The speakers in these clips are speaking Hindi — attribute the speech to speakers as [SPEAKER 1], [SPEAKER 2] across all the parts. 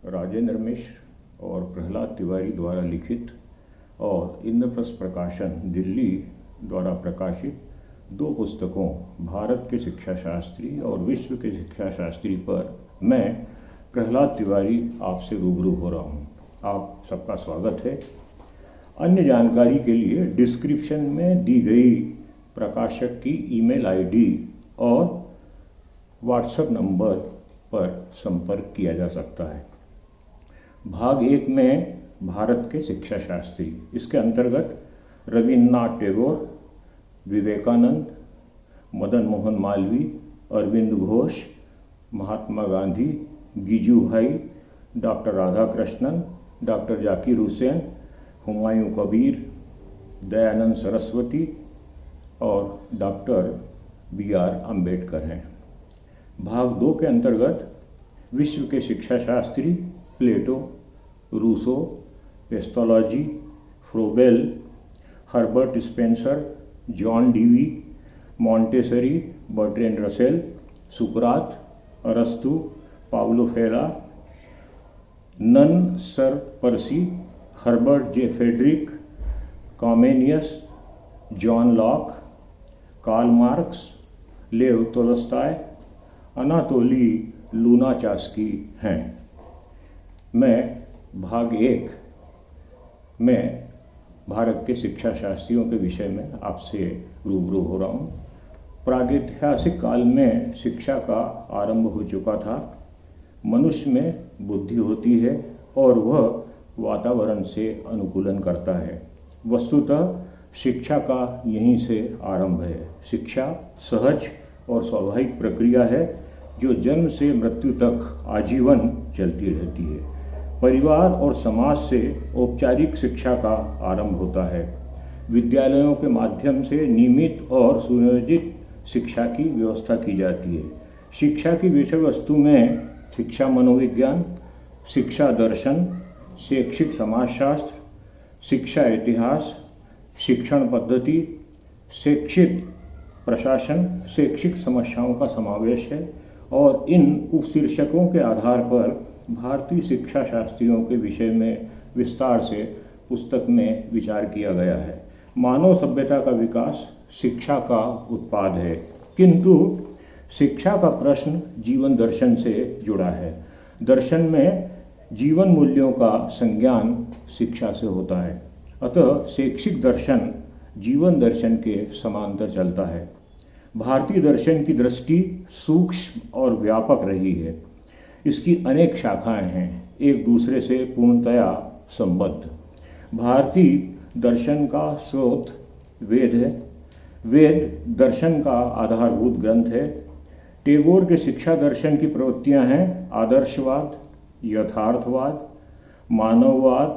[SPEAKER 1] राजेंद्र मिश्र और प्रहलाद तिवारी द्वारा लिखित और इंद्रप्रस्थ प्रकाशन दिल्ली द्वारा प्रकाशित दो पुस्तकों भारत के शिक्षा शास्त्री और विश्व के शिक्षा शास्त्री पर मैं प्रहलाद तिवारी आपसे रूबरू हो रहा हूँ। आप सबका स्वागत है। अन्य जानकारी के लिए डिस्क्रिप्शन में दी गई प्रकाशक की ईमेल आईडी और व्हाट्सएप नंबर पर संपर्क किया जा सकता है। भाग 1 में भारत के शिक्षा शास्त्री, इसके अंतर्गत रविन्द्रनाथ टैगोर, विवेकानंद, मदन मोहन मालवीय, अरविंद घोष, महात्मा गांधी, गिजुभाई, डॉक्टर राधाकृष्णन, डॉक्टर जाकिर हुसैन, हुमायूं कबीर, दयानंद सरस्वती और डॉक्टर BR अम्बेडकर हैं। भाग 2 के अंतर्गत विश्व के शिक्षा शास्त्री Plato, Rousseau, Pestalozzi, Froebel, Herbert Spencer, John Dewey, Montessori, Bertrand Russell, सुकरात, अरस्तु, Paulo Freire, Nunn sir Percy, Herbert J Friedrich, Comenius, John Locke, Karl Marx, Lev Tolstoy, Anatoly लुनाचास्की हैं। मैं भाग 1 में भारत के शिक्षा शास्त्रियों के विषय में आपसे रूबरू हो रहा हूँ। प्रागैतिहासिक काल में शिक्षा का आरंभ हो चुका था। मनुष्य में बुद्धि होती है और वह वातावरण से अनुकूलन करता है। वस्तुतः शिक्षा का यहीं से आरंभ है। शिक्षा सहज और स्वाभाविक प्रक्रिया है जो जन्म से मृत्यु तक आजीवन चलती रहती है। परिवार और समाज से औपचारिक शिक्षा का आरंभ होता है। विद्यालयों के माध्यम से नियमित और सुनियोजित शिक्षा की व्यवस्था की जाती है। शिक्षा की विषय वस्तु में शिक्षा मनोविज्ञान, शिक्षा दर्शन, शैक्षिक समाजशास्त्र, शिक्षा इतिहास, शिक्षण पद्धति, शैक्षिक प्रशासन, शैक्षिक समस्याओं का समावेश है और इन उपशीर्षकों के आधार पर भारतीय शिक्षा शास्त्रियों के विषय में विस्तार से पुस्तक में विचार किया गया है। मानव सभ्यता का विकास शिक्षा का उत्पाद है, किंतु शिक्षा का प्रश्न जीवन दर्शन से जुड़ा है। दर्शन में जीवन मूल्यों का संज्ञान शिक्षा से होता है। अतः शैक्षिक दर्शन जीवन दर्शन के समांतर चलता है। भारतीय दर्शन की दृष्टि सूक्ष्म और व्यापक रही है। इसकी अनेक शाखाएं हैं, एक दूसरे से पूर्णतया संबद्ध। भारतीय दर्शन का स्रोत वेद है। वेद दर्शन का आधारभूत ग्रंथ है। टैगोर के शिक्षा दर्शन की प्रवृत्तियां हैं आदर्शवाद, यथार्थवाद, मानववाद,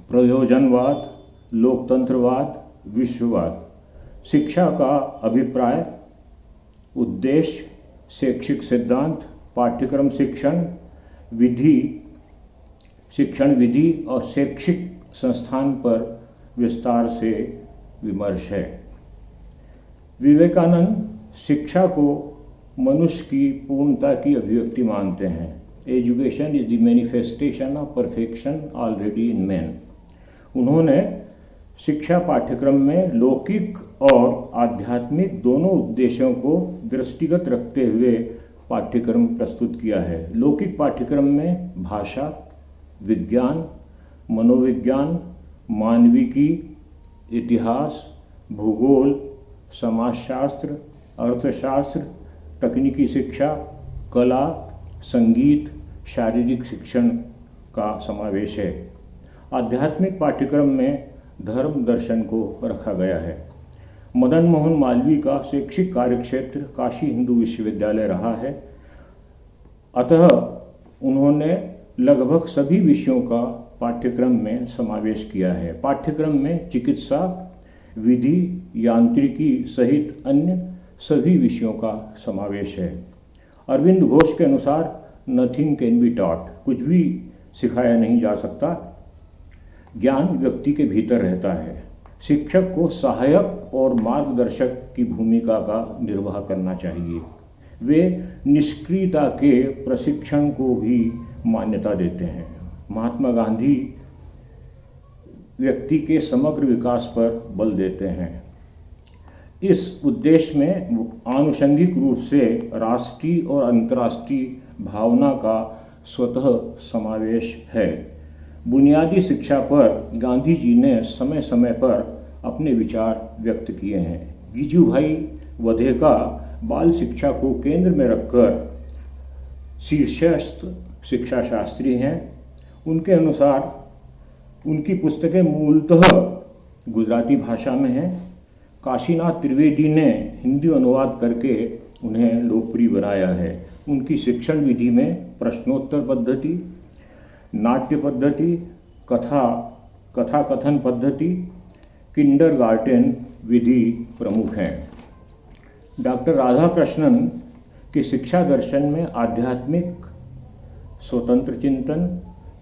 [SPEAKER 1] प्रयोजनवाद, लोकतंत्रवाद, विश्ववाद। शिक्षा का अभिप्राय, उद्देश्य, शैक्षिक सिद्धांत, पाठ्यक्रम शिक्षण विधि और शैक्षिक संस्थान पर विस्तार से विमर्श है। विवेकानंद शिक्षा को मनुष्य की पूर्णता की अभिव्यक्ति मानते हैं। Education is the manifestation of perfection already in man. उन्होंने शिक्षा पाठ्यक्रम में लौकिक और आध्यात्मिक दोनों उद्देश्यों को दृष्टिगत रखते हुए पाठ्यक्रम प्रस्तुत किया है। लौकिक पाठ्यक्रम में भाषा, विज्ञान, मनोविज्ञान, मानविकी, इतिहास, भूगोल, समाजशास्त्र, अर्थशास्त्र, तकनीकी शिक्षा, कला, संगीत, शारीरिक शिक्षण का समावेश है। आध्यात्मिक पाठ्यक्रम में धर्म दर्शन को रखा गया है। मदन मोहन मालवीय का शैक्षिक कार्यक्षेत्र काशी हिंदू विश्वविद्यालय रहा है। अतः उन्होंने लगभग सभी विषयों का पाठ्यक्रम में समावेश किया है। पाठ्यक्रम में चिकित्सा, विधि, यांत्रिकी सहित अन्य सभी विषयों का समावेश है। अरविंद घोष के अनुसार नथिंग कैन बी टॉट, कुछ भी सिखाया नहीं जा सकता। ज्ञान व्यक्ति के भीतर रहता है। शिक्षक को सहायक और मार्गदर्शक की भूमिका का निर्वाह करना चाहिए। वे निष्क्रियता के प्रशिक्षण को भी मान्यता देते हैं। महात्मा गांधी व्यक्ति के समग्र विकास पर बल देते हैं। इस उद्देश्य में आनुषंगिक रूप से राष्ट्रीय और अंतर्राष्ट्रीय भावना का स्वतः समावेश है। बुनियादी शिक्षा पर गांधी जी ने समय समय पर अपने विचार व्यक्त किए हैं। गिजुभाई वधेका बाल शिक्षा को केंद्र में रखकर शीर्षस्थ शिक्षा शास्त्री हैं। उनके अनुसार उनकी पुस्तकें मूलतः गुजराती भाषा में हैं। काशीनाथ त्रिवेदी ने हिंदी अनुवाद करके उन्हें लोकप्रिय बनाया है। उनकी शिक्षण विधि में प्रश्नोत्तर पद्धति, नाट्य पद्धति, कथा कथन पद्धति, किंडरगार्टन विधि प्रमुख हैं। डॉक्टर राधाकृष्णन के शिक्षा दर्शन में आध्यात्मिक स्वतंत्र चिंतन,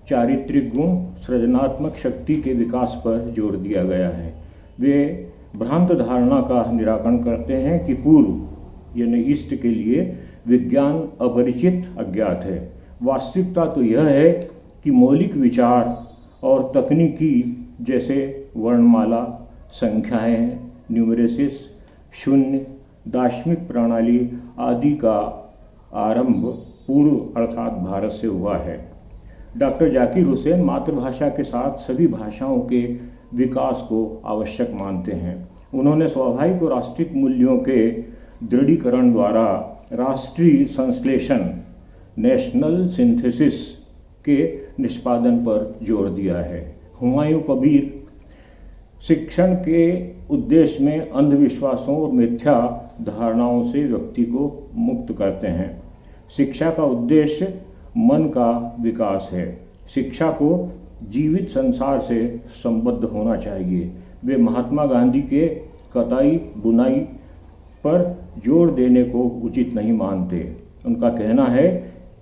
[SPEAKER 1] चारित्रिक गुण, सृजनात्मक शक्ति के विकास पर जोर दिया गया है। वे भ्रांत धारणा का निराकरण करते हैं कि पूर्व यानी ईस्ट के लिए विज्ञान अपरिचित अज्ञात है। वास्तविकता तो यह है कि मौलिक विचार और तकनीकी जैसे वर्णमाला, संख्याएं, न्यूमरेसिस, शून्य, दार्शनिक प्रणाली आदि का आरंभ पूर्व अर्थात भारत से हुआ है। डॉक्टर जाकिर हुसैन मातृभाषा के साथ सभी भाषाओं के विकास को आवश्यक मानते हैं। उन्होंने स्वाभाविक और राष्ट्रीय मूल्यों के दृढ़ीकरण द्वारा राष्ट्रीय संश्लेषण नेशनल सिंथेसिस के निष्पादन पर जोर दिया है। हुमायूं कबीर शिक्षण के उद्देश्य में अंधविश्वासों और मिथ्या धारणाओं से व्यक्ति को मुक्त करते हैं। शिक्षा का उद्देश्य मन का विकास है। शिक्षा को जीवित संसार से संबद्ध होना चाहिए। वे महात्मा गांधी के कताई बुनाई पर जोर देने को उचित नहीं मानते। उनका कहना है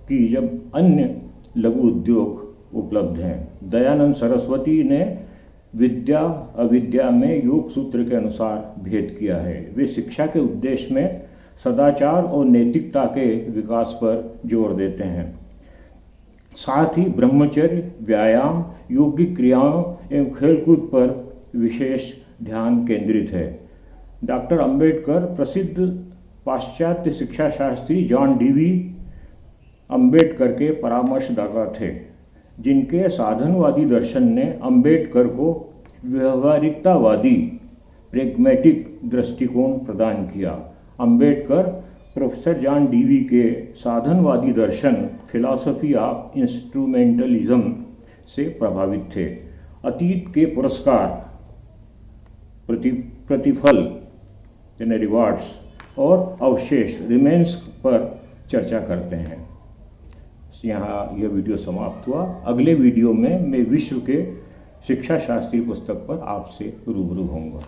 [SPEAKER 1] कि जब अन्य लघु उद्योग उपलब्ध हैं। दयानंद सरस्वती ने विद्या अविद्या में योग सूत्र के अनुसार भेद किया है। वे शिक्षा के उद्देश्य में सदाचार और नैतिकता के विकास पर जोर देते हैं। साथ ही ब्रह्मचर्य, व्यायाम, योगिक क्रियाओं एवं खेलकूद पर विशेष ध्यान केंद्रित है। डॉक्टर अंबेडकर प्रसिद्ध पाश्चात्य शिक्षा शास्त्री जॉन डीवी अंबेडकर के परामर्शदाता थे, जिनके साधनवादी दर्शन ने अंबेडकर को व्यवहारिकतावादी प्रेग्मेटिक दृष्टिकोण प्रदान किया। अंबेडकर प्रोफेसर जॉन डीवी के साधनवादी दर्शन फिलॉसफी ऑफ इंस्ट्रूमेंटलिज्म से प्रभावित थे। अतीत के पुरस्कार, प्रतिफल यानी रिवार्ड्स और अवशेष रिमेन्स पर चर्चा करते हैं। यहाँ यह वीडियो समाप्त हुआ। अगले वीडियो में मैं विश्व के शिक्षा शास्त्री पुस्तक पर आपसे रूबरू होऊंगा।